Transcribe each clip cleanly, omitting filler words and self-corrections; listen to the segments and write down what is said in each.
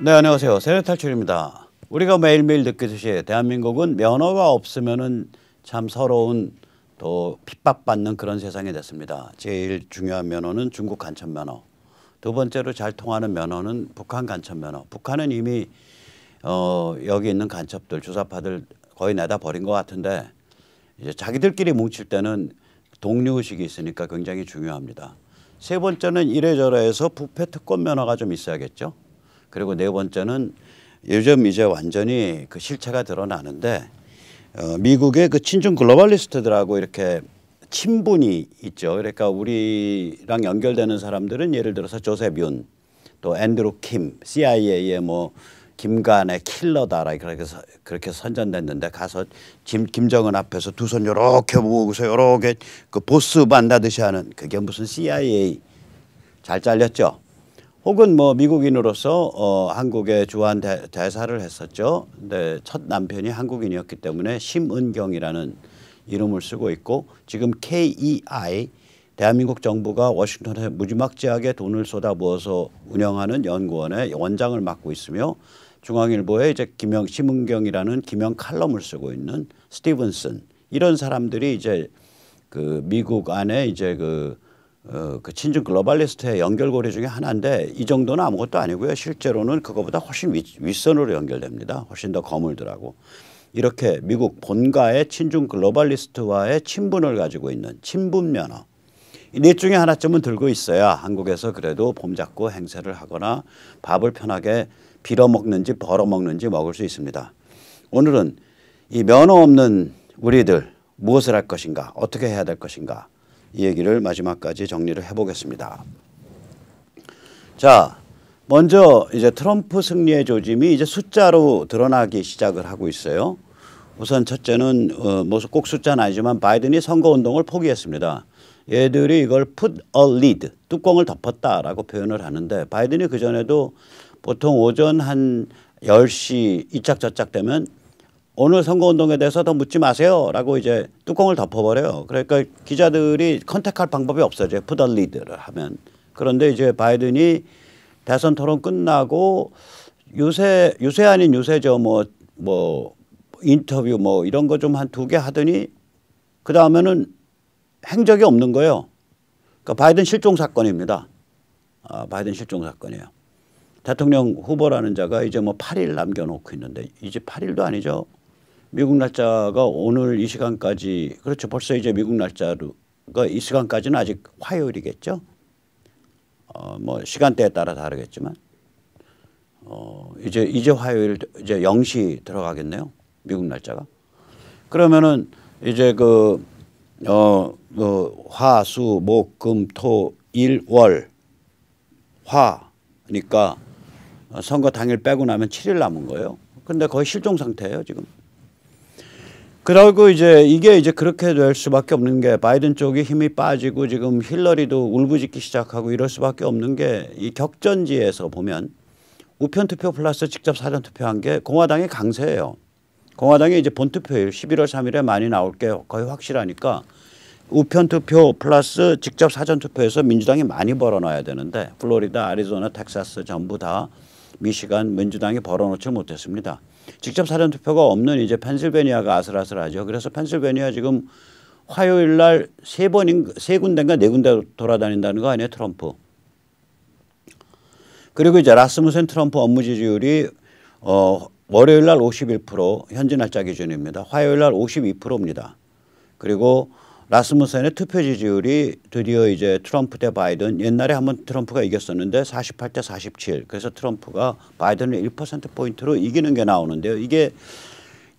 네, 안녕하세요. 세뇌탈출입니다. 우리가 매일매일 느끼듯이 대한민국은 면허가 없으면은 참 서러운 또 핍박받는 그런 세상이 됐습니다. 제일 중요한 면허는 중국 간첩 면허. 두 번째로 잘 통하는 면허는 북한 간첩 면허. 북한은 이미 여기 있는 간첩들, 주사파들 거의 내다 버린 것 같은데 이제 자기들끼리 뭉칠 때는 동료의식이 있으니까 굉장히 중요합니다. 세 번째는 이래저래해서 부패 특권 면허가 좀 있어야겠죠. 그리고 네 번째는 요즘 이제 완전히 그 실체가 드러나는데 미국의 그 친중 글로벌리스트들하고 이렇게 친분이 있죠. 그러니까 우리랑 연결되는 사람들은 예를 들어서 조셉 윤, 또 앤드루 킴, CIA의 뭐 김간의 킬러다라 그렇게 선전됐는데 가서 김정은 앞에서 두 손 요렇게 모으고서 요렇게 그 보스 만나듯이 하는 그게 무슨 CIA 잘 잘렸죠. 혹은 뭐 미국인으로서 한국에 주한 대사를 했었죠. 근데 첫 남편이 한국인이었기 때문에 심은경이라는 이름을 쓰고 있고 지금 KEI 대한민국 정부가 워싱턴에 무지막지하게 돈을 쏟아부어서 운영하는 연구원의 원장을 맡고 있으며 중앙일보에 이제 심은경이라는 기명 칼럼을 쓰고 있는 스티븐슨 이런 사람들이 이제 그 미국 안에 이제 그 친중 글로벌리스트의 연결고리 중에 하나인데 이 정도는 아무것도 아니고요. 실제로는 그거보다 훨씬 윗선으로 연결됩니다. 훨씬 더 거물들하고. 이렇게 미국 본가의 친중 글로벌리스트와의 친분을 가지고 있는 친분 면허. 이 넷 중에 하나쯤은 들고 있어야 한국에서 그래도 봄잡고 행세를 하거나 밥을 편하게 빌어먹는지 벌어먹는지 먹을 수 있습니다. 오늘은 이 면허 없는 우리들 무엇을 할 것인가 어떻게 해야 될 것인가 이 얘기를 마지막까지 정리를 해보겠습니다. 자, 먼저 이제 트럼프 승리의 조짐이 이제 숫자로 드러나기 시작을 하고 있어요. 우선 첫째는 뭐 꼭 숫자는 아니지만 바이든이 선거운동을 포기했습니다. 얘들이 이걸 put a lid, 뚜껑을 덮었다라고 표현을 하는데 바이든이 그전에도 보통 오전 한 10시 이짝저짝 되면 오늘 선거운동에 대해서 더 묻지 마세요 라고 이제 뚜껑을 덮어버려요. 그러니까 기자들이 컨택할 방법이 없어져요. put a lid를 하면. 그런데 이제 바이든이 대선 토론 끝나고 유세 아닌 유세죠. 뭐 인터뷰 뭐 이런 거 좀 한 2개 하더니 그 다음에는 행적이 없는 거예요. 그러니까 바이든 실종 사건입니다. 바이든 실종 사건이에요. 대통령 후보라는 자가 이제 뭐 8일 남겨놓고 있는데 이제 8일도 아니죠. 미국 날짜가 오늘 이 시간까지 그렇죠. 벌써 이제 미국 날짜가 이 시간까지는 아직 화요일이겠죠. 뭐 시간대에 따라 다르겠지만 이제 화요일 이제 0시 들어가겠네요. 미국 날짜가. 그러면은 이제 화, 수, 목, 금, 토, 일, 월, 화니까 선거 당일 빼고 나면 7일 남은 거예요. 근데 거의 실종 상태예요, 지금. 그리고 이게 그렇게 될 수밖에 없는 게 바이든 쪽이 힘이 빠지고 지금 힐러리도 울부짖기 시작하고 이럴 수밖에 없는 게 이 격전지에서 보면 우편 투표 플러스 직접 사전 투표한 게 공화당이 강세예요. 공화당이 이제 본투표일 11월 3일에 많이 나올 게 거의 확실하니까 우편 투표 플러스 직접 사전 투표에서 민주당이 많이 벌어놔야 되는데 플로리다, 애리조나, 텍사스 전부 다 미시간 민주당이 벌어놓지 못했습니다. 직접 사전 투표가 없는 이제 펜실베니아가 아슬아슬하죠. 그래서 펜실베니아 지금 화요일 날 세 군데인가 네 군데 돌아다닌다는 거 아니에요, 트럼프. 그리고 이제 라스무센 트럼프 업무 지지율이 월요일 날 51%, 현지 날짜 기준입니다. 화요일 날 52%입니다. 그리고 라스무센의 투표 지지율이 드디어 이제 트럼프 대 바이든 옛날에 한번 트럼프가 이겼었는데 48대 47. 그래서 트럼프가 바이든을 1%포인트로 이기는 게 나오는데요. 이게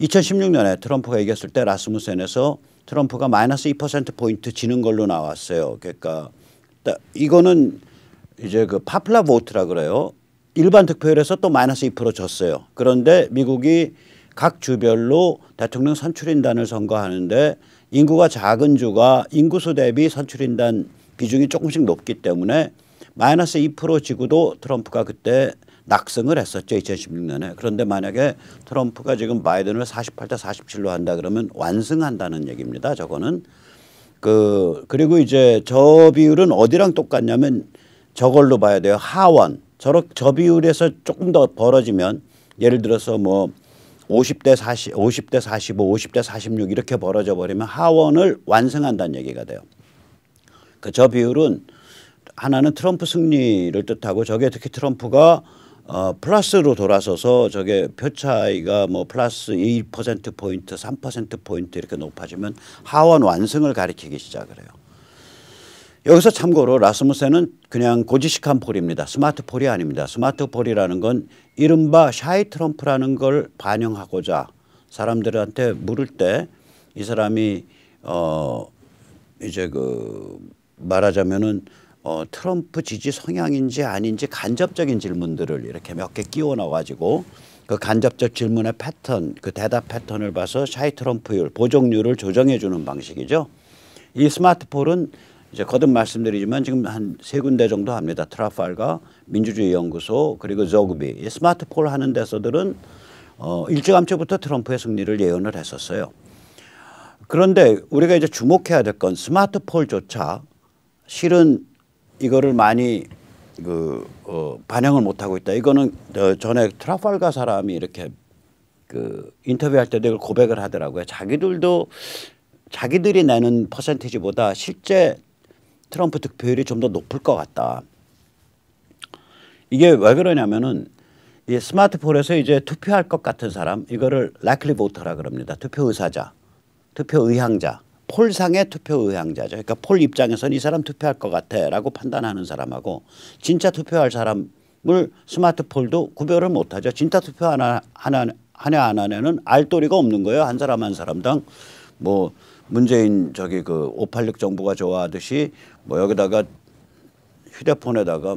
2016년에 트럼프가 이겼을 때 라스무센에서 트럼프가 마이너스 2%포인트 지는 걸로 나왔어요. 그러니까 이거는 이제 그 파플라 보트라 그래요. 일반 득표율에서 또 마이너스 2% 졌어요. 그런데 미국이 각 주별로 대통령 선출인단을 선거하는데 인구가 작은 주가 인구수 대비 선출인단 비중이 조금씩 높기 때문에 마이너스 2% 지고도 트럼프가 그때 낙승을 했었죠. 2016년에. 그런데 만약에 트럼프가 지금 바이든을 48대 47로 한다 그러면 완승한다는 얘기입니다. 저거는. 그리고 이제 저 비율은 어디랑 똑같냐면 저걸로 봐야 돼요. 하원. 저 비율에서 조금 더 벌어지면 예를 들어서 뭐 50대 40, 50대 45, 50대 46 이렇게 벌어져 버리면 하원을 완성한다는 얘기가 돼요. 저 비율은 하나는 트럼프 승리를 뜻하고 저게 특히 트럼프가 플러스로 돌아서서 저게 표 차이가 뭐 플러스 2%포인트, 3%포인트 이렇게 높아지면 하원 완승을 가리키기 시작을 해요. 여기서 참고로 라스무센은 그냥 고지식한 폴입니다. 스마트 폴이 아닙니다. 스마트 폴이라는 건 이른바 샤이 트럼프라는 걸 반영하고자 사람들한테 물을 때 이 사람이 이제 그 말하자면은 트럼프 지지 성향인지 아닌지 간접적인 질문들을 이렇게 몇 개 끼워 넣어가지고 그 간접적 질문의 패턴, 그 대답 패턴을 봐서 샤이 트럼프율, 보정률을 조정해 주는 방식이죠. 이 스마트 폴은 이제 거듭 말씀드리지만 지금 한 3군데 정도 합니다. 트라팔가, 민주주의 연구소, 그리고 조그비. 이 스마트 폴 하는 데서들은 일찌감치부터 트럼프의 승리를 예언을 했었어요. 그런데 우리가 이제 주목해야 될 건 스마트 폴조차 실은 이거를 많이 반영을 못하고 있다. 이거는 전에 트라팔가 사람이 이렇게 인터뷰할 때도 이걸 고백을 하더라고요. 자기들이 내는 퍼센티지보다 실제 트럼프 득표율이 좀 더 높을 것 같다. 이게 왜 그러냐면은 이 스마트 폴에서 이제 투표할 것 같은 사람 이거를 likely voter라 그럽니다. 투표 의사자, 투표 의향자. 폴상의 투표 의향자죠. 그러니까 폴 입장에서는 이 사람 투표할 것 같아라고 판단하는 사람하고 진짜 투표할 사람을 스마트 폴도 구별을 못하죠. 진짜 투표 하냐 안 하냐는 알 도리가 없는 거예요. 한 사람 한 사람당 뭐 문재인 저기 그 586 정부가 좋아하듯이 뭐 여기다가 휴대폰에다가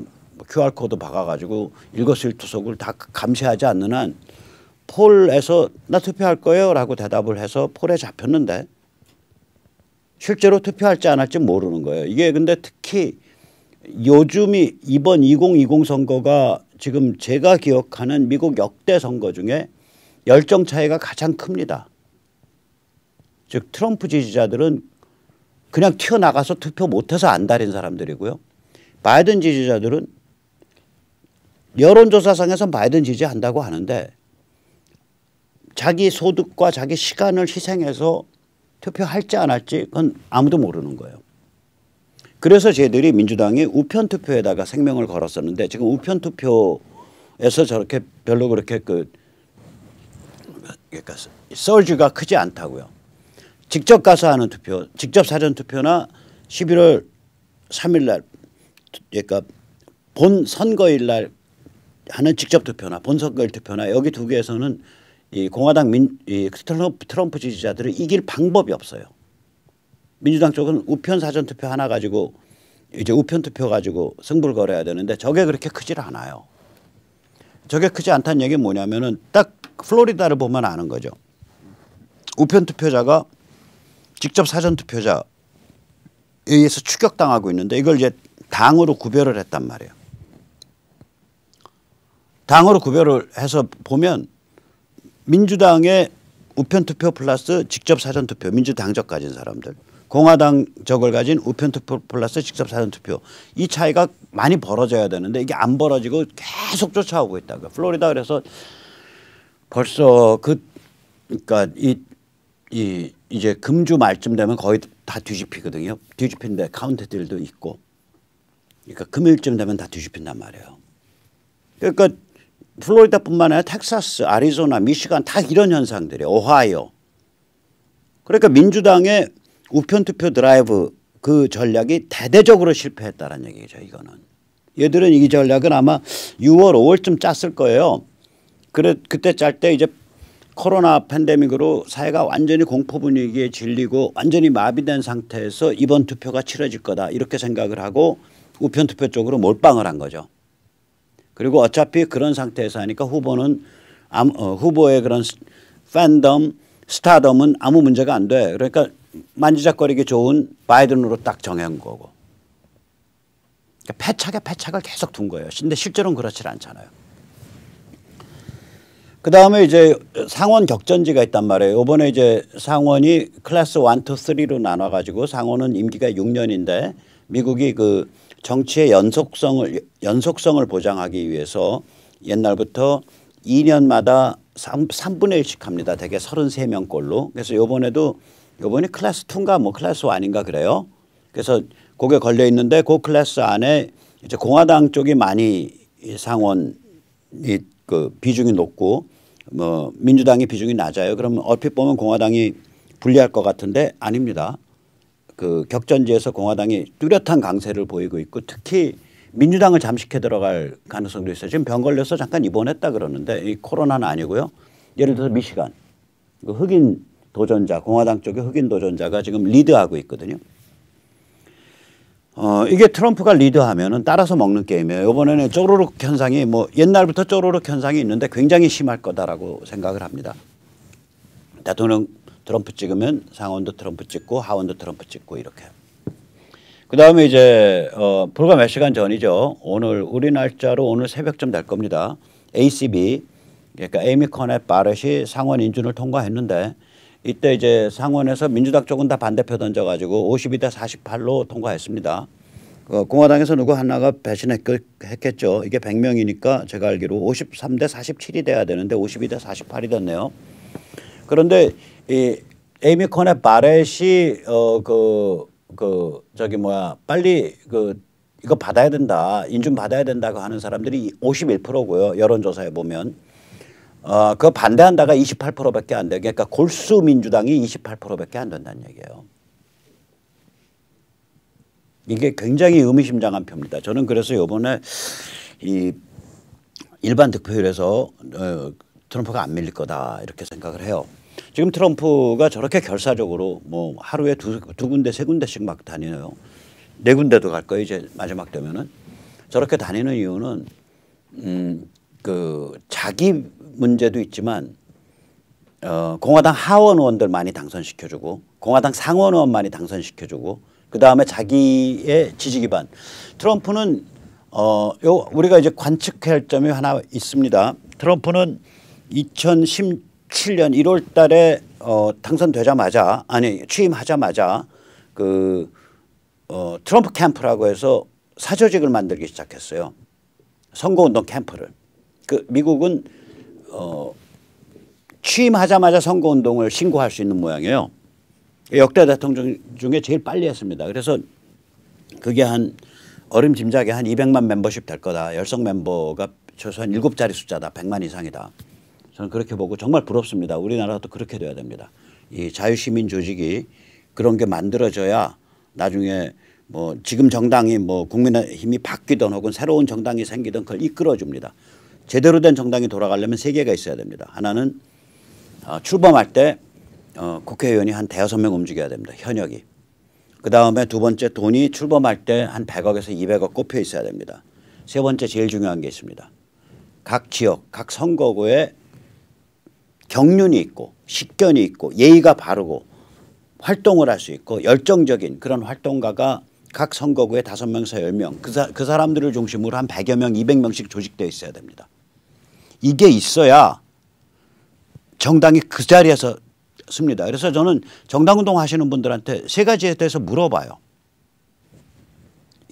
QR 코드 박아가지고 일거수일투족을 다 감시하지 않는 한 폴에서 나 투표할 거예요라고 대답을 해서 폴에 잡혔는데. 실제로 투표할지 안 할지 모르는 거예요. 이게 근데 특히 요즘이 이번 2020 선거가 지금 제가 기억하는 미국 역대 선거 중에 열정 차이가 가장 큽니다. 즉 트럼프 지지자들은 그냥 튀어나가서 투표 못해서 안달인 사람들이고요. 바이든 지지자들은 여론조사상에서 바이든 지지한다고 하는데 자기 소득과 자기 시간을 희생해서 투표할지 안 할지 그건 아무도 모르는 거예요. 그래서 저희들이 민주당이 우편 투표에다가 생명을 걸었었는데 지금 우편 투표에서 저렇게 별로 그렇게 그러니까 서지가 크지 않다고요. 직접 가서 하는 투표, 직접 사전 투표나 11월 3일 날 그러니까 본 선거일 날 하는 직접 투표나 본 선거일 투표나 여기 두 개에서는 이 공화당 트럼프 지지자들을 이길 방법이 없어요. 민주당 쪽은 우편 사전 투표 하나 가지고 이제 우편 투표 가지고 승부를 걸어야 되는데 저게 그렇게 크질 않아요. 저게 크지 않다는 얘기는 뭐냐면은 딱 플로리다를 보면 아는 거죠. 우편 투표자가 직접 사전 투표자에 의해서 추격당하고 있는데 이걸 이제 당으로 구별을 했단 말이에요. 당으로 구별을 해서 보면 민주당의 우편투표 플러스 직접 사전투표 민주당적 가진 사람들 공화당적을 가진 우편투표 플러스 직접 사전투표 이 차이가 많이 벌어져야 되는데 이게 안 벌어지고 계속 쫓아오고 있다고. 플로리다 그래서 벌써 그러니까 이제 금주 말쯤 되면 거의 다 뒤집히거든요. 뒤집힌데 카운티들도 있고 그러니까 금요일쯤 되면 다 뒤집힌단 말이에요. 그러니까 플로리다뿐만 아니라 텍사스, 애리조나, 미시간 다 이런 현상들이에요. 오하이오. 그러니까 민주당의 우편투표 드라이브 그 전략이 대대적으로 실패했다는 얘기죠. 이거는. 얘들은 이 전략은 아마 6월, 5월쯤 짰을 거예요. 그때 짤 때 이제 코로나 팬데믹으로 사회가 완전히 공포 분위기에 질리고 완전히 마비된 상태에서 이번 투표가 치러질 거다 이렇게 생각을 하고 우편투표 쪽으로 몰빵을 한 거죠. 그리고 어차피 그런 상태에서 하니까 후보의 그런 팬덤, 스타덤은 아무 문제가 안 돼. 그러니까 만지작거리기 좋은 바이든으로 딱 정한 거고. 그러니까 패착을 계속 둔 거예요. 근데 실제로는 그렇지 않잖아요. 그다음에 이제 상원 격전지가 있단 말이에요. 이번에 이제 상원이 클래스 1, 2, 3로 나눠 가지고 상원은 임기가 6년인데 미국이 그 정치의 연속성을 보장하기 위해서 옛날부터 2년마다 3분의 1씩 합니다. 대개 33명꼴로. 그래서 요번이 클래스 2인가 뭐 클래스 1인가 그래요. 그래서 그게 걸려 있는데 그 클래스 안에 이제 공화당 쪽이 많이 상원이 그 비중이 높고 뭐 민주당의 비중이 낮아요. 그러면 얼핏 보면 공화당이 불리할 것 같은데 아닙니다. 그 격전지에서 공화당이 뚜렷한 강세를 보이고 있고 특히 민주당을 잠식해 들어갈 가능성도 있어요. 지금 병 걸려서 잠깐 입원했다 그러는데 이 코로나는 아니고요. 예를 들어서 미시간 그 흑인 도전자 공화당 쪽의 흑인 도전자가 지금 리드하고 있거든요. 이게 트럼프가 리드하면은 따라서 먹는 게임이에요. 이번에는 쪼르륵 현상이 뭐 옛날부터 쪼르륵 현상이 있는데 굉장히 심할 거다라고 생각을 합니다. 대통령 트럼프 찍으면 상원도 트럼프 찍고 하원도 트럼프 찍고 이렇게. 그다음에 이제 불과 몇 시간 전이죠. 오늘 우리 날짜로 오늘 새벽쯤 될 겁니다. ACB 그러니까 에이미 커넷 바렛이 상원 인준을 통과했는데 이때 이제 상원에서 민주당 쪽은 다 반대표 던져가지고 52대 48로 통과했습니다. 공화당에서 누구 하나가 배신했겠죠. 이게 100명이니까 제가 알기로 53대 47이 돼야 되는데 52대 48이 됐네요. 그런데 이 에이미 커넷 바렛이 빨리 이거 받아야 된다, 인준 받아야 된다고 하는 사람들이 51%고요. 여론조사에 보면 그거 반대한다가 28%밖에 안 돼. 그러니까 골수 민주당이 28%밖에 안 된다는 얘기예요. 이게 굉장히 의미심장한 표입니다. 저는 그래서 이번에 이 일반 득표율에서 트럼프가 안 밀릴 거다 이렇게 생각을 해요. 지금 트럼프가 저렇게 결사적으로 뭐 하루에 두 군데 세 군데씩 막 다니네요. 네 군데도 갈 거예요. 이제 마지막 되면은 저렇게 다니는 이유는 그 자기 문제도 있지만 공화당 하원 의원들 많이 당선시켜주고 공화당 상원 의원 많이 당선시켜주고 그 다음에 자기의 지지 기반. 트럼프는 우리가 이제 관측할 점이 하나 있습니다. 트럼프는 2017년 1월 달에 당선되자마자 취임하자마자 그 트럼프 캠프라고 해서 사조직을 만들기 시작했어요. 선거운동 캠프를. 그 미국은 취임하자마자 선거운동을 신고할 수 있는 모양이에요. 역대 대통령 중에 제일 빨리 했습니다. 그래서 그게 한 어림짐작에 한 200만 멤버십 될 거다. 열성 멤버가 최소한 7자리 숫자다. 100만 이상이다. 저는 그렇게 보고 정말 부럽습니다. 우리나라도 그렇게 돼야 됩니다. 이 자유시민 조직이 그런 게 만들어져야 나중에 뭐 지금 정당이 뭐 국민의힘이 바뀌든 혹은 새로운 정당이 생기든 그걸 이끌어줍니다. 제대로 된 정당이 돌아가려면 세 개가 있어야 됩니다. 하나는 출범할 때 국회의원이 한 5명 움직여야 됩니다. 현역이. 그다음에 두 번째 돈이 출범할 때 한 100억에서 200억 꼽혀 있어야 됩니다. 세 번째 제일 중요한 게 있습니다. 각 지역, 각 선거구에 경륜이 있고 식견이 있고 예의가 바르고 활동을 할 수 있고 열정적인 그런 활동가가 각 선거구에 5명에서 10명 그 사람들을 중심으로 한 100여 명, 200명씩 조직되어 있어야 됩니다. 이게 있어야 정당이 그 자리에서 씁니다. 그래서 저는 정당운동 하시는 분들한테 세 가지에 대해서 물어봐요.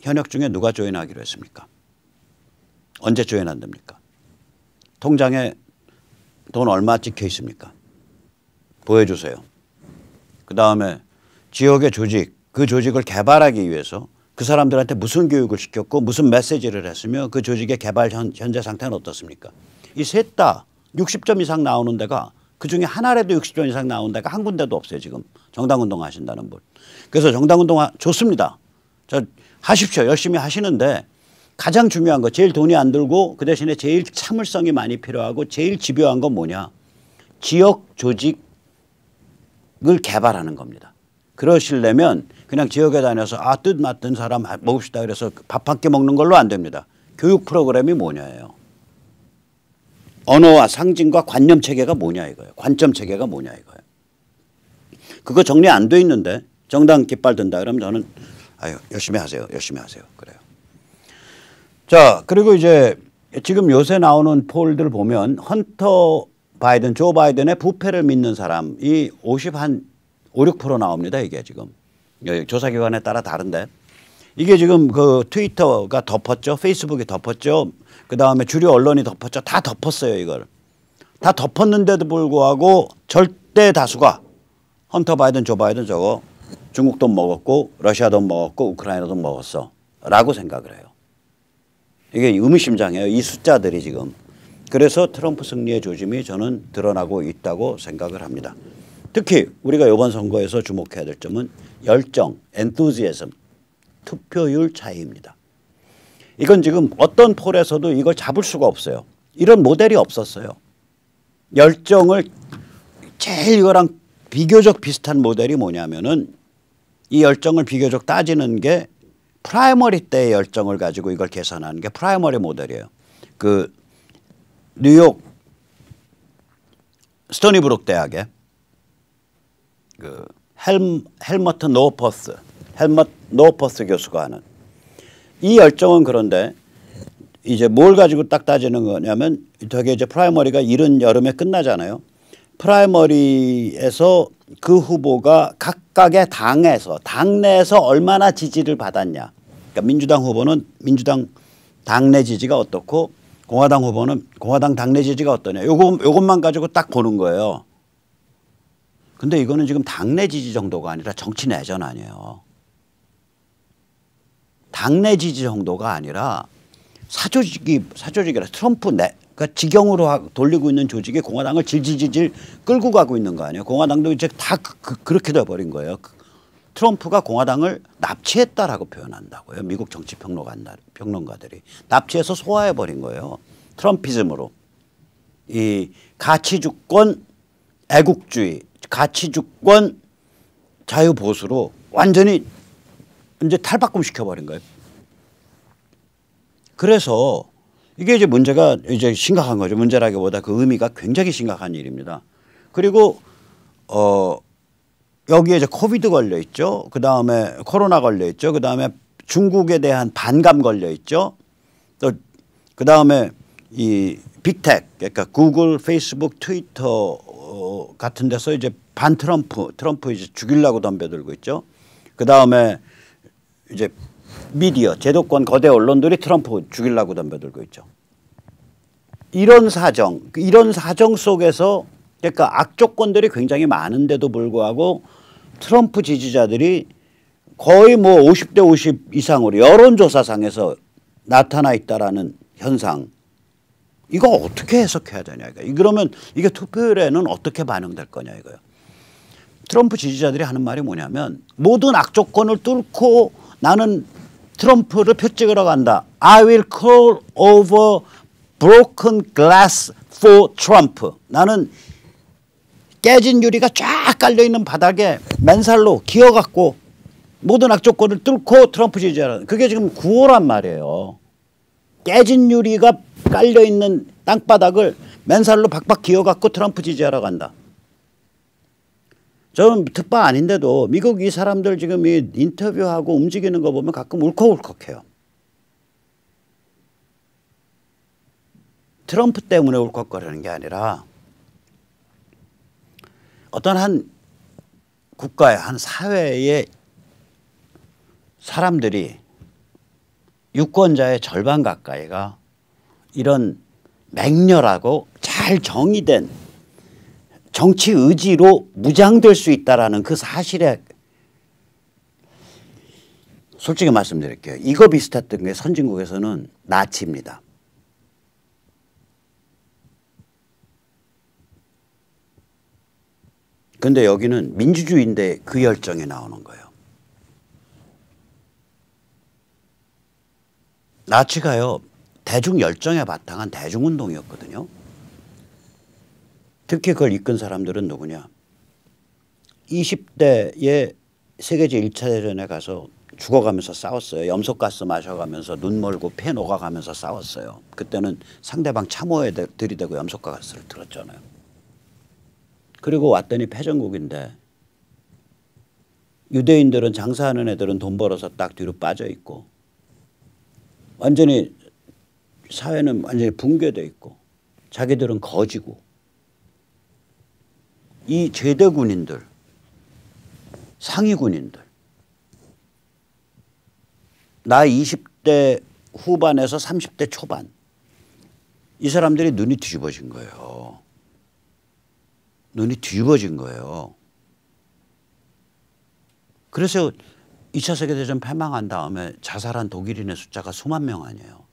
현역 중에 누가 조인하기로 했습니까? 언제 조인한답니까? 통장에 돈 얼마 찍혀 있습니까? 보여주세요. 그다음에 지역의 조직, 그 조직을 개발하기 위해서 그 사람들한테 무슨 교육을 시켰고 무슨 메시지를 했으며 그 조직의 개발 현재 상태는 어떻습니까? 이 셋 다 60점 이상 나오는 데가 그중에 하나라도 60점 이상 나오는 데가 한 군데도 없어요. 지금 정당운동 하신다는 분. 그래서 정당운동 좋습니다. 하십시오. 열심히 하시는데 가장 중요한 거 제일 돈이 안 들고 그 대신에 제일 참을성이 많이 필요하고 제일 집요한 건 뭐냐. 지역 조직을 개발하는 겁니다. 그러시려면 그냥 지역에 다녀서 뜻 맞던 사람 먹읍시다 그래서 밥 한 끼 먹는 걸로 안 됩니다. 교육 프로그램이 뭐냐예요. 언어와 상징과 관념 체계가 뭐냐 이거예요. 관점 체계가 뭐냐 이거예요. 그거 정리 안 돼 있는데 정당 깃발 든다 그러면 저는 열심히 하세요. 열심히 하세요. 그래요. 자, 그리고 이제 지금 요새 나오는 폴들 보면 헌터 바이든, 조 바이든의 부패를 믿는 사람이 5, 6% 나옵니다. 이게 지금 조사기관에 따라 다른데 이게 지금 그 트위터가 덮었죠. 페이스북이 덮었죠. 그다음에 주류 언론이 덮었죠. 다 덮었어요. 이걸. 다 덮었는데도 불구하고 절대 다수가 헌터 바이든, 조 바이든 저거 중국 돈 먹었고 러시아 돈 먹었고 우크라이나 돈 먹었어 라고 생각을 해요. 이게 의미심장해요. 이 숫자들이 지금. 그래서 트럼프 승리의 조짐이 저는 드러나고 있다고 생각을 합니다. 특히 우리가 이번 선거에서 주목해야 될 점은 열정, enthusiasm, 투표율 차이입니다. 이건 지금 어떤 폴에서도 이걸 잡을 수가 없어요. 이런 모델이 없었어요. 열정을 제일 이거랑 비교적 비슷한 모델이 뭐냐면은 이 열정을 비교적 따지는 게 프라이머리 때의 열정을 가지고 이걸 계산하는 게 프라이머리 모델이에요. 그 뉴욕 스토니브룩 대학의 그 헬머트 노퍼스 교수가 하는 이 열정은 그런데 이제 뭘 가지고 딱 따지는 거냐면 되게 이제 프라이머리가 이른 여름에 끝나잖아요. 프라이머리에서 그 후보가 각각의 당내에서 얼마나 지지를 받았냐. 그러니까 민주당 후보는 민주당 당내 지지가 어떻고 공화당 후보는 공화당 당내 지지가 어떠냐. 요것만 가지고 딱 보는 거예요. 근데 이거는 지금 당내 지지 정도가 아니라 정치 내전 아니에요. 당내 지지 정도가 아니라 사조직이라 트럼프 그러니까 직영으로 돌리고 있는 조직이 공화당을 질질질질 끌고 가고 있는 거 아니에요. 공화당도 이제 다 그렇게 돼버린 거예요. 트럼프가 공화당을 납치했다라고 표현한다고요. 미국 정치 평론가들이. 납치해서 소화해버린 거예요. 트럼피즘으로. 이 가치주권 애국주의, 가치주권 자유보수로 완전히 이제 탈바꿈시켜버린 거예요. 그래서 이게 이제 문제가 이제 심각한 거죠. 문제라기보다 그 의미가 굉장히 심각한 일입니다. 그리고 여기에 이제 코비드 걸려 있죠. 그 다음에 코로나 걸려 있죠. 그 다음에 중국에 대한 반감 걸려 있죠. 또 그 다음에 이 빅텍 그러니까 구글, 페이스북, 트위터 같은 데서 이제 반 트럼프 이제 죽이려고 덤벼들고 있죠. 그 다음에 이제 미디어, 제도권 거대 언론들이 트럼프 죽이려고 덤벼들고 있죠. 이런 사정 속에서 그러니까 악조건들이 굉장히 많은데도 불구하고 트럼프 지지자들이 거의 뭐 50대 50 이상으로 여론조사상에서 나타나 있다라는 현상. 이거 어떻게 해석해야 되냐 이거. 그러면 이게 투표율에는 어떻게 반영될 거냐 이거요. 트럼프 지지자들이 하는 말이 뭐냐면 모든 악조건을 뚫고 나는 트럼프를 표 찍으러 간다. I will call over broken glass for Trump. 나는 깨진 유리가 쫙 깔려있는 바닥에 맨살로 기어갖고 모든 악조건을 뚫고 트럼프 지지하라. 그게 지금 구호란 말이에요. 깨진 유리가 깔려있는 땅바닥을 맨살로 박박 기어갖고 트럼프 지지하러 간다. 저는 특파 아닌데도 미국 이 사람들 지금 이 인터뷰하고 움직이는 거 보면 가끔 울컥울컥해요. 트럼프 때문에 울컥거리는 게 아니라 어떤 한 국가의 한 사회의 사람들이 유권자의 절반 가까이가 이런 맹렬하고 잘 정의된 정치 의지로 무장될 수 있다라는 그 사실에 솔직히 말씀드릴게요. 이거 비슷했던 게 선진국에서는 나치입니다. 근데 여기는 민주주의인데 그 열정이 나오는 거예요. 나치가요. 대중 열정에 바탕한 대중운동이었거든요. 특히 그걸 이끈 사람들은 누구냐. 20대에 세계 제1차 대전에 가서 죽어가면서 싸웠어요. 염소가스 마셔가면서 눈 멀고 폐 녹아가면서 싸웠어요. 그때는 상대방 참호에 들이대고 염소가스를 들었잖아요. 그리고 왔더니 패전국인데 유대인들은 장사하는 애들은 돈 벌어서 딱 뒤로 빠져 있고 완전히 사회는 완전히 붕괴돼 있고 자기들은 거지고 이 제대군인들 상위군인들 나 20대 후반에서 30대 초반 이 사람들이 눈이 뒤집어진 거예요. 눈이 뒤집어진 거예요. 그래서 2차 세계대전 패망한 다음에 자살한 독일인의 숫자가 수만 명 아니에요.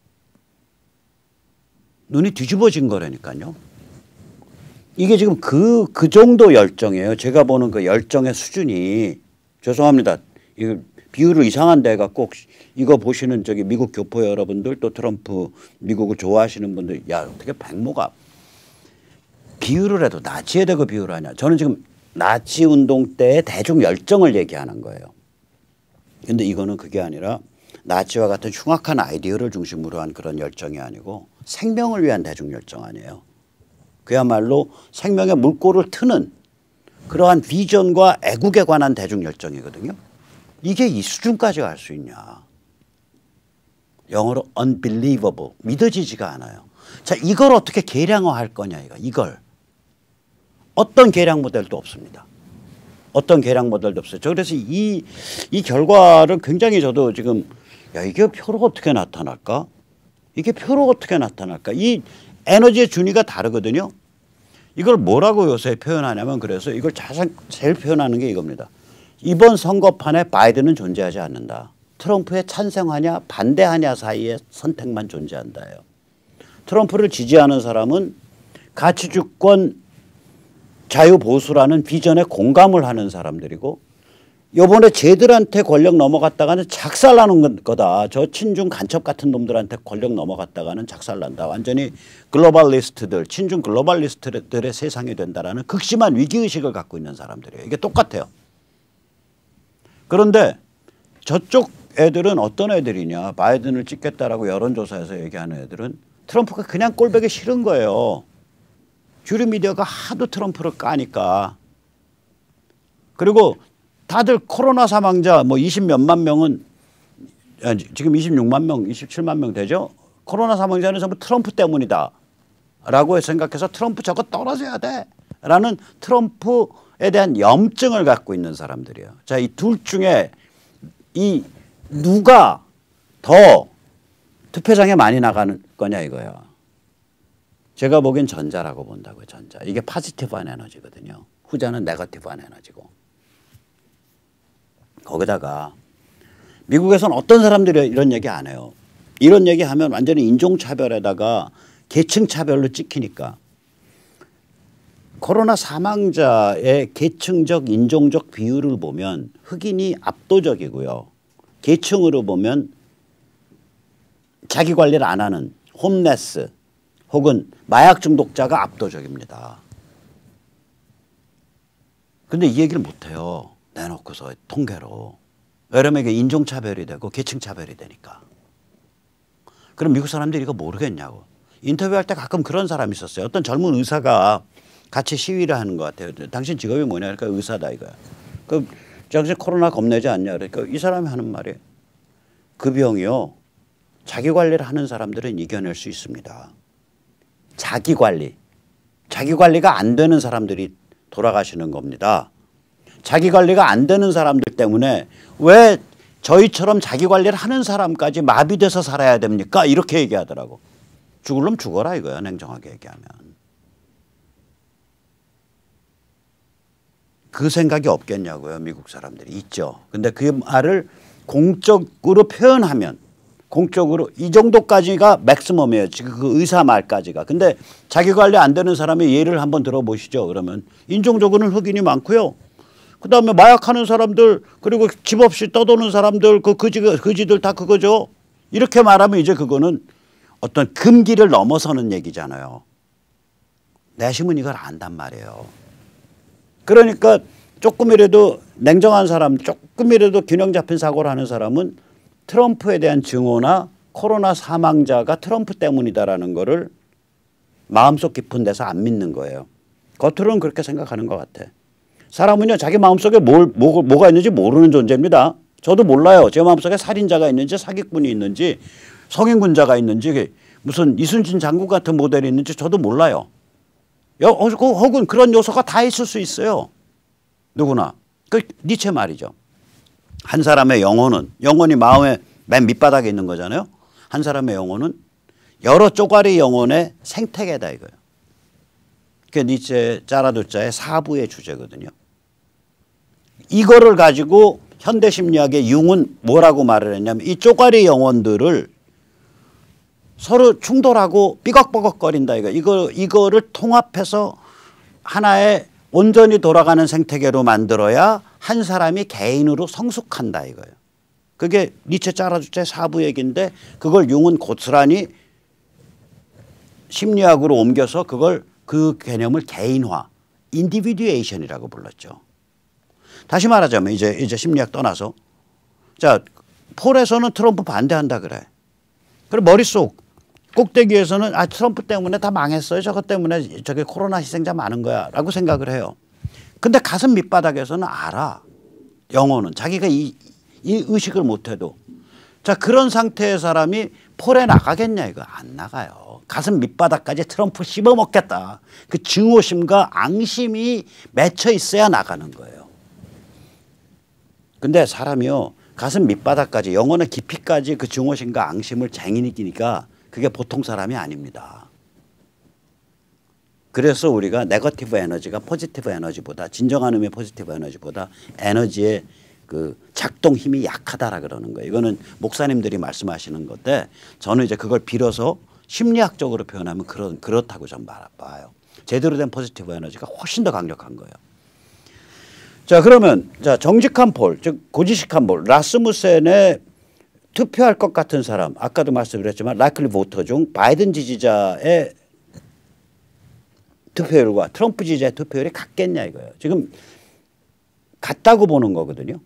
눈이 뒤집어진 거라니까요. 이게 지금 그 정도 열정이에요. 제가 보는 그 열정의 수준이 죄송합니다. 이거 비유를 이상한 데가 꼭 이거 보시는 저기 미국 교포 여러분들 또 트럼프 미국을 좋아하시는 분들 야 어떻게 백모가 비유를 해도 나치에 대고 비유를 하냐. 저는 지금 나치 운동 때의 대중 열정을 얘기하는 거예요. 근데 이거는 그게 아니라 나치와 같은 흉악한 아이디어를 중심으로 한 그런 열정이 아니고 생명을 위한 대중 열정 아니에요. 그야말로 생명의 물꼬를 트는 그러한 비전과 애국에 관한 대중 열정이거든요. 이게 이 수준까지 갈 수 있냐. 영어로 unbelievable. 믿어지지가 않아요. 자, 이걸 어떻게 계량화할 거냐 이걸. 어떤 계량 모델도 없습니다. 어떤 계량 모델도 없어요. 저 그래서 이 결과를 굉장히 저도 지금 야 이게 표로 어떻게 나타날까? 이게 표로 어떻게 나타날까? 이 에너지의 준위가 다르거든요. 이걸 뭐라고 요새 표현하냐면 그래서 이걸 제일 표현하는 게 이겁니다. 이번 선거판에 바이든은 존재하지 않는다. 트럼프에 찬성하냐 반대하냐 사이의 선택만 존재한다예요. 트럼프를 지지하는 사람은 가치주권 자유보수라는 비전에 공감을 하는 사람들이고 요번에 쟤들한테 권력 넘어갔다가는 작살나는 거다. 저 친중 간첩 같은 놈들한테 권력 넘어갔다가는 작살난다. 완전히 글로벌리스트들 친중 글로벌리스트들의 세상이 된다라는 극심한 위기의식을 갖고 있는 사람들이에요. 이게 똑같아요. 그런데 저쪽 애들은 어떤 애들이냐. 바이든을 찍겠다라고 여론조사에서 얘기하는 애들은 트럼프가 그냥 꼴보기 싫은 거예요. 주류 미디어가 하도 트럼프를 까니까. 그리고 다들 코로나 사망자 뭐 20몇만 명은 지금 26만 명, 27만 명 되죠. 코로나 사망자는 전부 트럼프 때문이다 라고 생각해서 트럼프 저거 떨어져야 돼 라는 트럼프에 대한 염증을 갖고 있는 사람들이에요. 자, 이 둘 중에 이 누가 더 투표장에 많이 나가는 거냐 이거야. 제가 보기엔 전자라고 본다고요. 전자. 이게 포지티브한 에너지거든요. 후자는 네거티브한 에너지고. 거기다가 미국에서는 어떤 사람들이 이런 얘기 안 해요. 이런 얘기하면 완전히 인종차별에다가 계층차별로 찍히니까. 코로나 사망자의 계층적 인종적 비율을 보면 흑인이 압도적이고요. 계층으로 보면 자기 관리를 안 하는 홈레스 혹은 마약 중독자가 압도적입니다. 근데 이 얘기를 못해요. 내놓고서 통계로. 왜냐면 이게 인종차별이 되고 계층차별이 되니까. 그럼 미국 사람들이 이거 모르겠냐고. 인터뷰할 때 가끔 그런 사람이 있었어요. 어떤 젊은 의사가 같이 시위를 하는 것 같아요. 당신 직업이 뭐냐? 그러니까 의사다 이거야. 그 당신 코로나 겁내지 않냐? 그러니까 이 사람이 하는 말이 그 병이요. 자기 관리를 하는 사람들은 이겨낼 수 있습니다. 자기 관리가 안 되는 사람들이 돌아가시는 겁니다. 자기 관리가 안 되는 사람들 때문에 왜 저희처럼 자기 관리를 하는 사람까지 마비돼서 살아야 됩니까? 이렇게 얘기하더라고. 죽을 놈 죽어라 이거야. 냉정하게 얘기하면. 그 생각이 없겠냐고요. 미국 사람들이 있죠. 근데 그 말을 공적으로 표현하면 공적으로 이 정도까지가 맥시멈이에요. 지금 그 의사 말까지가. 근데 자기 관리 안 되는 사람의 예를 한번 들어보시죠. 그러면 인종적으로는 흑인이 많고요. 그다음에 마약하는 사람들 그리고 집 없이 떠도는 사람들 그 그지들 다 그거죠. 이렇게 말하면 이제 그거는 어떤 금기를 넘어서는 얘기잖아요. 내심은 이걸 안단 말이에요. 그러니까 조금이라도 냉정한 사람 조금이라도 균형 잡힌 사고를 하는 사람은 트럼프에 대한 증오나 코로나 사망자가 트럼프 때문이다라는 거를 마음속 깊은 데서 안 믿는 거예요. 겉으로는 그렇게 생각하는 것 같아. 사람은요 자기 마음속에 뭐가 있는지 모르는 존재입니다. 저도 몰라요. 제 마음속에 살인자가 있는지 사기꾼이 있는지 성인군자가 있는지 무슨 이순신 장군 같은 모델이 있는지 저도 몰라요. 혹은 그런 요소가 다 있을 수 있어요. 누구나. 그 니체 말이죠. 한 사람의 영혼이 마음에 맨 밑바닥에 있는 거잖아요. 한 사람의 영혼은 여러 쪼가리 영혼의 생태계다 이거예요. 그게 니체 짜라두짜의 사부의 주제거든요. 이거를 가지고 현대 심리학의 융은 뭐라고 말을 했냐면 이 쪼가리 영혼들을 서로 충돌하고 삐걱삐걱거린다 이거를 통합해서 하나의 온전히 돌아가는 생태계로 만들어야 한 사람이 개인으로 성숙한다 이거예요. 그게 니체 짜라두짜의 사부 얘기인데 그걸 융은 고스란히 심리학으로 옮겨서 그 개념을 개인화, 인디비듀에이션이라고 불렀죠. 다시 말하자면 이제 심리학 떠나서 자 폴에서는 트럼프 반대한다 그래. 그리고 머릿속 꼭대기에서는 트럼프 때문에 다 망했어요. 저것 때문에 저게 코로나 희생자 많은 거야 라고 생각을 해요. 근데 가슴 밑바닥에서는 알아. 영혼은 자기가 이 의식을 못해도 자 그런 상태의 사람이 폴에 나가겠냐 이거 안 나가요. 가슴 밑바닥까지 트럼프 씹어먹겠다. 그 증오심과 앙심이 맺혀 있어야 나가는 거예요. 근데 사람이요 가슴 밑바닥까지 영혼의 깊이까지 그 증오심과 앙심을 쟁이니까 그게 보통 사람이 아닙니다. 그래서 우리가 네거티브 에너지가 포지티브 에너지보다 진정한 의미의 포지티브 에너지보다 에너지의 그 작동 힘이 약하다라 그러는 거예요. 이거는 목사님들이 말씀하시는 건데 저는 이제 그걸 빌어서 심리학적으로 표현하면 그렇다고 좀 봐요. 제대로 된 포지티브 에너지가 훨씬 더 강력한 거예요. 자 그러면 자 정직한 폴 즉 고지식한 폴 라스무센의 투표할 것 같은 사람 아까도 말씀드렸지만 라이클리 보터 중 바이든 지지자의 투표율과 트럼프 지지자의 투표율이 같겠냐 이거예요. 지금 같다고 보는 거거든요.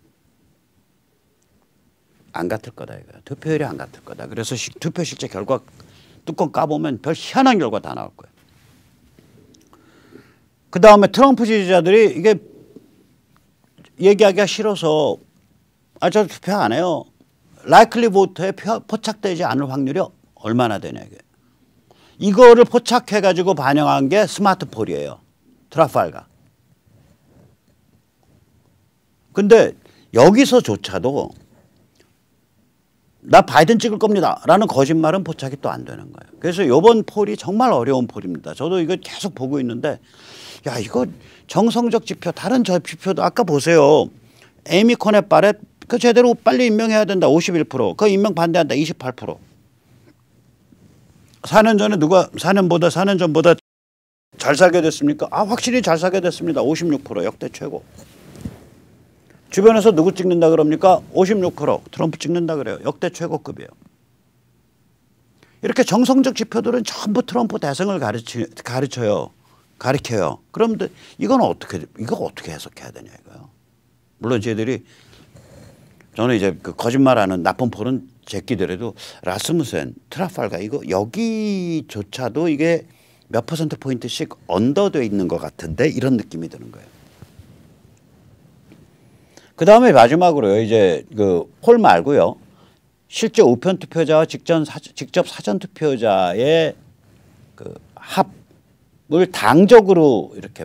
안 같을 거다 이거예요. 투표율이 안 같을 거다. 그래서 투표 실제 결과 뚜껑 까보면 별 희한한 결과 다 나올 거예요. 그다음에 트럼프 지지자들이 이게 얘기하기가 싫어서 저 투표 안 해요. 라이클리 보터에 포착되지 않을 확률이 얼마나 되냐 이게. 이거를 포착해 가지고 반영한 게 스마트폴이에요. 트라팔가. 근데 여기서조차도 나 바이든 찍을 겁니다 라는 거짓말은 포착이 또 안 되는 거예요. 그래서 이번 폴이 정말 어려운 폴입니다. 저도 이거 계속 보고 있는데 야 이거 정성적 지표 다른 저 지표도 아까 보세요. 에이미 코네 바렛 그 제대로 빨리 임명해야 된다 51%. 그 임명 반대한다 28%. 4년 전에 누가 4년 전보다 잘 살게 됐습니까? 확실히 잘 살게 됐습니다. 56% 역대 최고. 주변에서 누구 찍는다 그럽니까? 56% 트럼프 찍는다 그래요. 역대 최고급이에요. 이렇게 정성적 지표들은 전부 트럼프 대승을 가리켜요. 그럼 이거 어떻게 해석해야 되냐 이거요. 물론 저희들이 저는 이제 그 거짓말하는 나쁜 폴은 제끼더라도 라스무센, 트라팔가 이거 여기조차도 이게 몇 퍼센트 포인트씩 언더돼 있는 것 같은데 이런 느낌이 드는 거예요. 그 다음에 마지막으로요. 이제 그 폴 말고요. 실제 우편 투표자와 직접 사전 투표자의 그 합을 당적으로 이렇게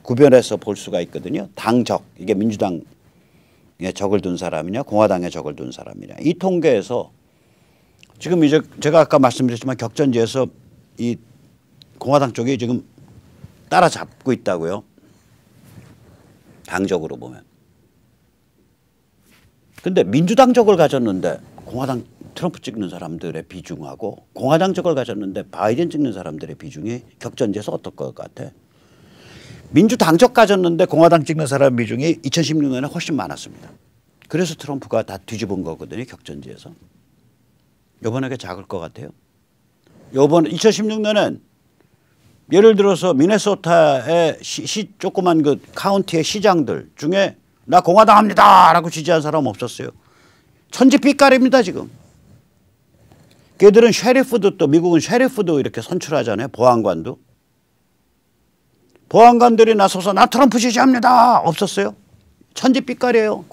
구별해서 볼 수가 있거든요. 당적 이게 민주당에 적을 둔 사람이냐 공화당에 적을 둔 사람이냐 이 통계에서 지금 이제 제가 아까 말씀드렸지만 격전지에서 이 공화당 쪽이 지금 따라잡고 있다고요. 당적으로 보면. 근데 민주당적을 가졌는데 공화당 트럼프 찍는 사람들의 비중하고 공화당적을 가졌는데 바이든 찍는 사람들의 비중이 격전지에서 어떨 것 같아? 민주당적 가졌는데 공화당 찍는 사람 비중이 2016년에 훨씬 많았습니다. 그래서 트럼프가 다 뒤집은 거거든요. 격전지에서. 이번에 작을 것 같아요. 이번 2016년엔 예를 들어서 미네소타의 조그만 그 카운티의 시장들 중에 나 공화당 합니다 라고 지지한 사람 없었어요. 천지빛깔입니다 지금. 걔들은 셰리프도 또 미국은 셰리프도 이렇게 선출하잖아요. 보안관도. 보안관들이 나서서 나 트럼프 지지합니다 없었어요. 천지빛깔이에요.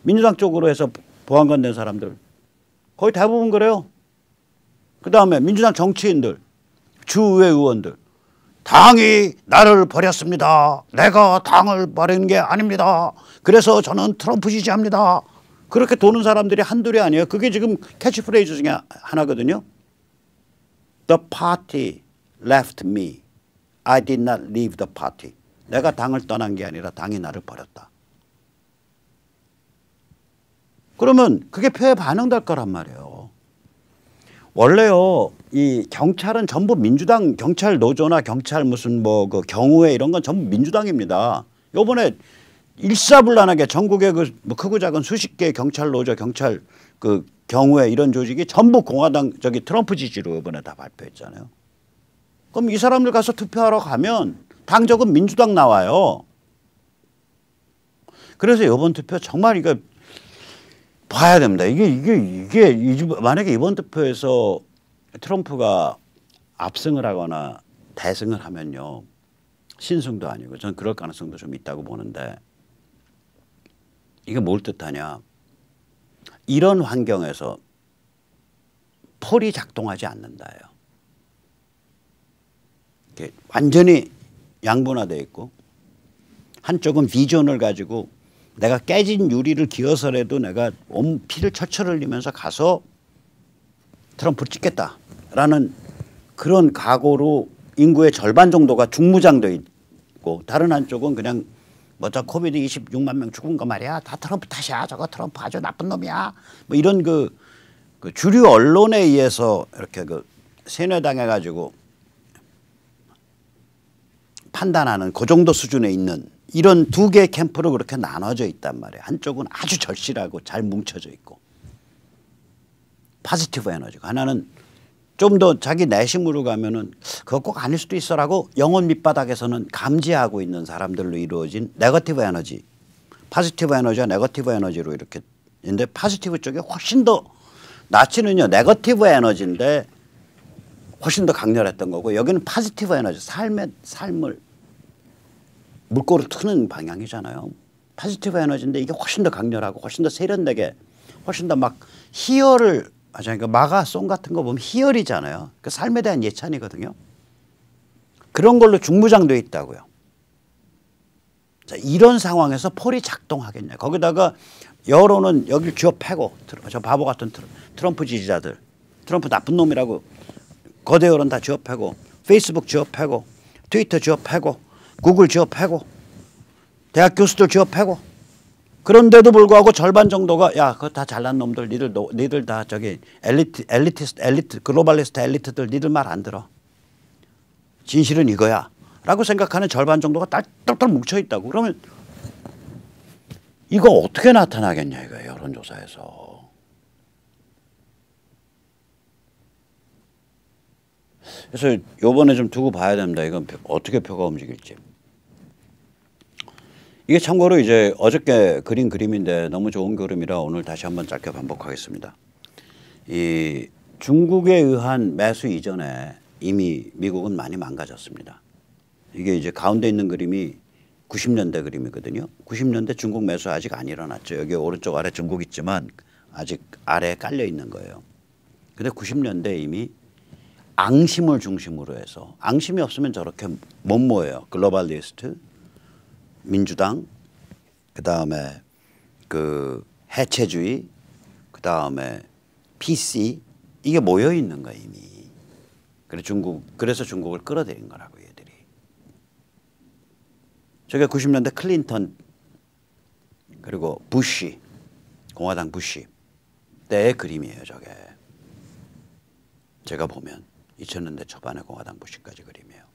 민주당 쪽으로 해서 보안관 된 사람들. 거의 대부분 그래요. 그다음에 민주당 정치인들, 주의회 의원들. 당이 나를 버렸습니다. 내가 당을 버린 게 아닙니다. 그래서 저는 트럼프 지지합니다. 그렇게 도는 사람들이 한둘이 아니에요. 그게 지금 캐치프레이즈 중에 하나거든요. The party left me. I did not leave the party. 내가 당을 떠난 게 아니라 당이 나를 버렸다. 그러면 그게 표에 반영될 거란 말이에요. 원래요, 이 경찰은 전부 민주당 경찰 노조나 경찰 무슨 뭐 그 경호회 이런 건 전부 민주당입니다. 요번에 일사불란하게 전국의 그 뭐 크고 작은 수십 개의 경찰 노조, 경찰 그 경호회 이런 조직이 전부 공화당 저기 트럼프 지지로 이번에 다 발표했잖아요. 그럼 이 사람들 가서 투표하러 가면 당적은 민주당 나와요. 그래서 이번 투표 정말 이거 봐야 됩니다. 만약에 이번 투표에서 트럼프가 압승을 하거나 대승을 하면요. 신승도 아니고 저는 그럴 가능성도 좀 있다고 보는데 이게 뭘 뜻하냐. 이런 환경에서 폴이 작동하지 않는다예요. 완전히 양분화되어 있고 한쪽은 비전을 가지고 내가 깨진 유리를 기어서라도 내가 온 피를 철철 흘리면서 가서 트럼프를 찍겠다라는 그런 각오로 인구의 절반 정도가 중무장되어 있고 다른 한쪽은 그냥 뭐 저 코비드 26만 명 죽은 거 말이야. 다 트럼프 탓이야. 저거 트럼프 아주 나쁜 놈이야. 뭐 이런 그 주류 언론에 의해서 이렇게 그 세뇌당해 가지고 판단하는 그 정도 수준에 있는 이런 두 개의 캠프로 그렇게 나눠져 있단 말이에요. 한쪽은 아주 절실하고 잘 뭉쳐져 있고 포지티브 에너지고 하나는 좀 더 자기 내심으로 가면은 그거 꼭 아닐 수도 있어라고 영혼 밑바닥에서는 감지하고 있는 사람들로 이루어진 네거티브 에너지, 포지티브 에너지와 네거티브 에너지로 이렇게 있는데 포지티브 쪽에 훨씬 더 나치는요 네거티브 에너지인데 훨씬 더 강렬했던 거고 여기는 포지티브 에너지 삶을 물꼬를 트는 방향이잖아요. 포지티브 에너지인데 이게 훨씬 더 강렬하고 훨씬 더 세련되게 훨씬 더 막 희열을 그러니까 마가송 같은 거 보면 희열이잖아요. 그 삶에 대한 예찬이거든요. 그런 걸로 중무장되어 있다고요. 자, 이런 상황에서 폴이 작동하겠냐. 거기다가 여론은 여길 쥐어 패고 저 바보 같은 트럼프 지지자들 트럼프 나쁜 놈이라고 거대 여론 다 쥐어 패고 페이스북 쥐어 패고 트위터 쥐어 패고 구글 쥐어 패고 대학 교수들 쥐어 패고 그런데도 불구하고 절반 정도가 야 그거 다 잘난 놈들 니들 다 저기 엘리트 글로벌리스트 엘리트들 니들 말 안 들어. 진실은 이거야 라고 생각하는 절반 정도가 딸딸 뭉쳐 있다고. 그러면 이거 어떻게 나타나겠냐 이거예요. 여론조사에서. 그래서 요번에 좀 두고 봐야 됩니다. 이건 어떻게 표가 움직일지. 이게 참고로 이제 어저께 그린 그림인데 너무 좋은 그림이라 오늘 다시 한번 짧게 반복하겠습니다. 이 중국에 의한 매수 이전에 이미 미국은 많이 망가졌습니다. 이게 이제 가운데 있는 그림이 90년대 그림이거든요. 90년대 중국 매수 아직 안 일어났죠. 여기 오른쪽 아래 중국 있지만 아직 아래에 깔려 있는 거예요. 근데 90년대 이미 앙심을 중심으로 해서 앙심이 없으면 저렇게 못 모여요. 글로벌리스트 민주당, 그 다음에 그 해체주의, 그 다음에 PC 이게 모여 있는 거야 이미. 그래서 중국을 끌어들인 거라고 얘들이. 저게 90년대 클린턴 그리고 부시, 공화당 부시 때의 그림이에요 저게. 제가 보면 2000년대 초반에 공화당 부시까지 그림이에요.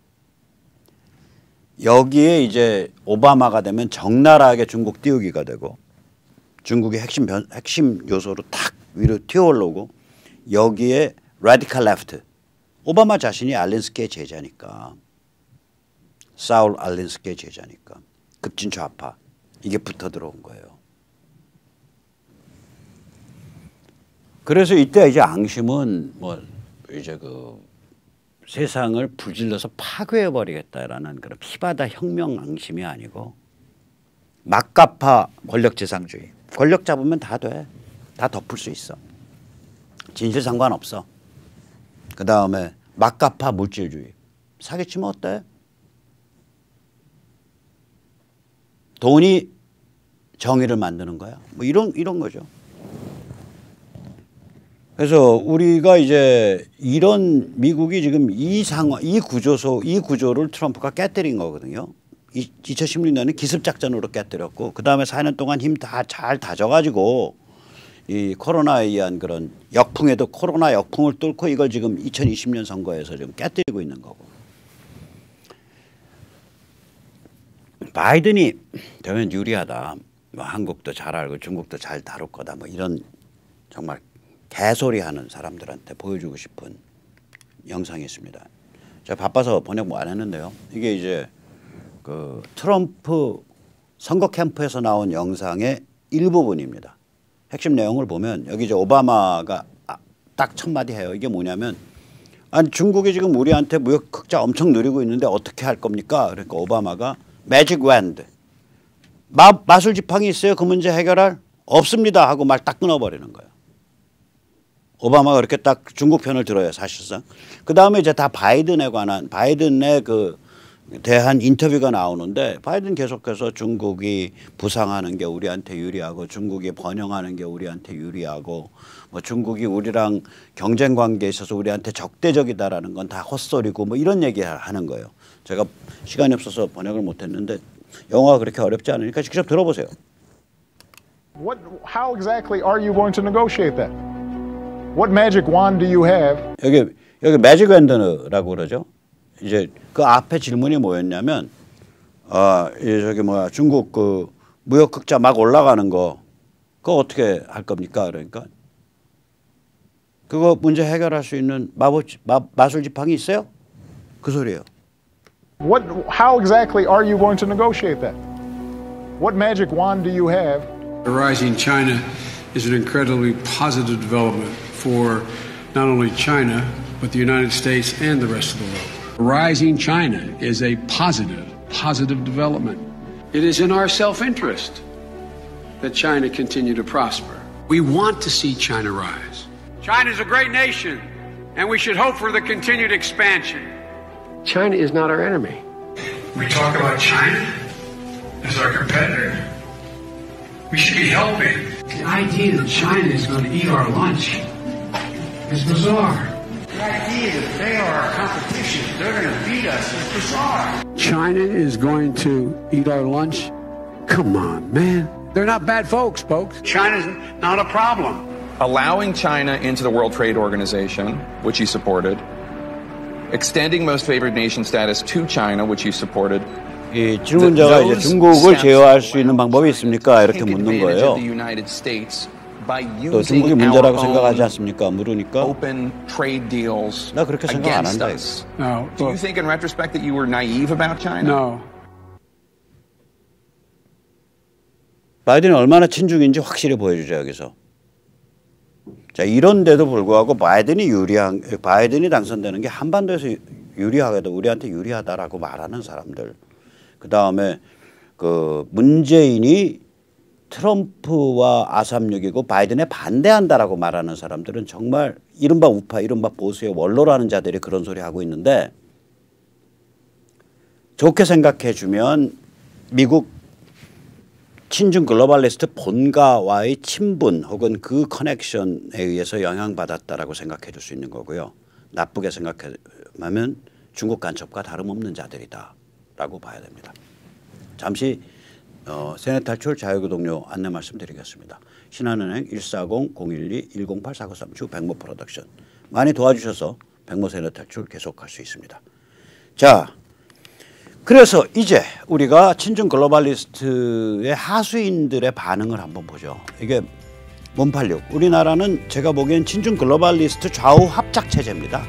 여기에 이제 오바마가 되면 적나라하게 중국 띄우기가 되고 중국의 핵심 요소로 탁 위로 튀어올라오고 여기에 라디칼 레프트 오바마 자신이 알린스키의 제자니까 사울 알린스키의 제자니까 급진 좌파 이게 붙어 들어온 거예요. 그래서 이때 이제 앙심은 뭐 이제 그 세상을 불질러서 파괴해버리겠다라는 그런 피바다 혁명 앙심이 아니고 막가파 권력지상주의. 권력 잡으면 다 돼. 다 덮을 수 있어. 진실 상관없어. 그다음에 막가파 물질주의. 사기치면 어때? 돈이 정의를 만드는 거야. 뭐 이런 거죠. 그래서 우리가 이제 이런 미국이 지금 이 상황, 이 구조를 트럼프가 깨뜨린 거거든요. 2016년에 기습작전으로 깨뜨렸고 그 다음에 4년 동안 힘 다 잘 다져가지고 이 코로나에 의한 그런 역풍에도 코로나 역풍을 뚫고 이걸 지금 2020년 선거에서 지금 깨뜨리고 있는 거고. 바이든이 되면 유리하다. 뭐 한국도 잘 알고 중국도 잘 다룰 거다. 뭐 이런 정말 개소리하는 사람들한테 보여주고 싶은 영상이 있습니다. 제가 바빠서 번역 뭐 안 했는데요. 이게 이제 그 트럼프 선거 캠프에서 나온 영상의 일부분입니다. 핵심 내용을 보면 여기 이제 오바마가 딱 첫 마디 해요. 이게 뭐냐면 아니 중국이 지금 우리한테 무역 흑자 엄청 누리고 있는데 어떻게 할 겁니까? 그러니까 오바마가 매직 밴드 마술 지팡이 있어요? 그 문제 해결할? 없습니다 하고 말 딱 끊어버리는 거예요. 오바마가 그렇게 딱 중국 편을 들어요 사실상. 그 다음에 이제 다 바이든에 관한 바이든의 그 대한 인터뷰가 나오는데 바이든 계속해서 중국이 부상하는 게 우리한테 유리하고 중국이 번영하는 게 우리한테 유리하고 뭐 중국이 우리랑 경쟁 관계에 있어서 우리한테 적대적이다라는 건 다 헛소리고 뭐 이런 얘기하는 거예요. 제가 시간이 없어서 번역을 못했는데 영어가 그렇게 어렵지 않으니까 직접 들어보세요. How exactly are you going to negotiate that? What magic wand do you have? 여기 매직 밴드라고 그러죠. 이제 그 앞에 질문이 뭐였냐면 저기 뭐야 중국 그 무역 흑자 막 올라가는 거 그거 어떻게 할 겁니까? 그러니까 그거 문제 해결할 수 있는 마술 지팡이 있어요? 그 소리예요. How exactly are you going to negotiate that? What magic wand do you have? The rise in China is an incredibly positive development for not only China but the United States and the rest of the world. Rising China is a positive development. It is in our self-interest that China continue to prosper. We want to see China rise. China is a great nation, and we should hope for the continued expansion. China is not our enemy. We talk about China as our competitor. We should be helping. The idea that China is going to eat our lunch is bizarre. The idea that they are our competition, they're going to beat us, is bizarre. China is going to eat our lunch? Come on, man. They're not bad folks. China's not a problem. Allowing China into the World Trade Organization, which he supported, extending most favored nation status to China, which he supported. 이 질문자가 이제 중국을 제어할 수 있는 방법이 있습니까? 이렇게 묻는 거예요. 또 중국이 문제라고 생각하지 않습니까? 물으니까 나 그렇게 생각 안 한다. No. Do you think in retrospect that you were naive about China? No. 바이든이 얼마나 친중인지 확실히 보여주죠 여기서. 자 이런데도 불구하고 바이든이 당선되는 게 한반도에서 유리하게도 우리한테 유리하다라고 말하는 사람들. 그 다음에 그 문재인이 트럼프와 아삼육이고 바이든에 반대한다라고 말하는 사람들은 정말 이른바 우파, 이른바 보수의 원로라는 자들이 그런 소리 하고 있는데 좋게 생각해 주면 미국 친중 글로벌리스트 본가와의 친분 혹은 그 커넥션에 의해서 영향받았다라고 생각해 줄 수 있는 거고요. 나쁘게 생각하면 중국 간첩과 다름없는 자들이다라고 봐야 됩니다. 잠시 세뇌 탈출 자유구독료 안내 말씀드리겠습니다. 신한은행 140-012-108-4939 백모 프로덕션 많이 도와주셔서 백모 세뇌 탈출 계속할 수 있습니다. 자, 그래서 이제 우리가 친중 글로벌리스트의 하수인들의 반응을 한번 보죠. 이게 몸팔육. 우리나라는 제가 보기엔 친중 글로벌리스트 좌우 합작 체제입니다.